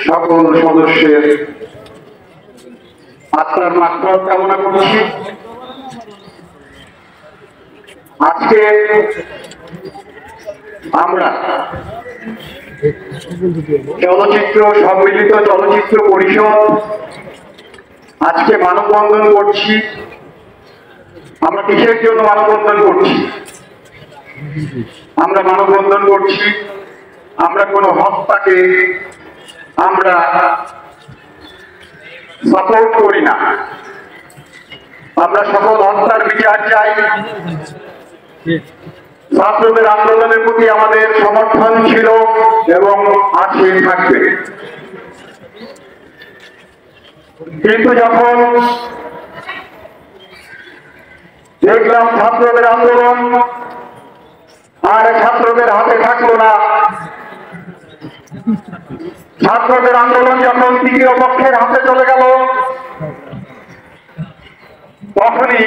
সকল সদস্যের আত্মার মাগফিরাত কামনা করছি। আজকে আমরা চলচ্চিত্র সম্মিলিত চলচ্চিত্র পরিষদ আজকে মানববন্ধন করছি। আমরা কিসের জন্য মানববন্ধন করছি? আমরা মানববন্ধন করছি, আমরা কোনো হত্যাকে আমরা সাপোর্ট করি না। আমরা সকল হত্যার বিচার চাই। ছাত্রদের আন্দোলনের প্রতি আমাদের সমর্থন ছিল এবং আছে, থাকবে। কিন্তু যখন দেখলাম ছাত্রদের আন্দোলন আর ছাত্রদের হাতে থাকলো না, ছাত্রদের আন্দোলন যখন তৃতীয় পক্ষের হাতে চলে গেল, তখনই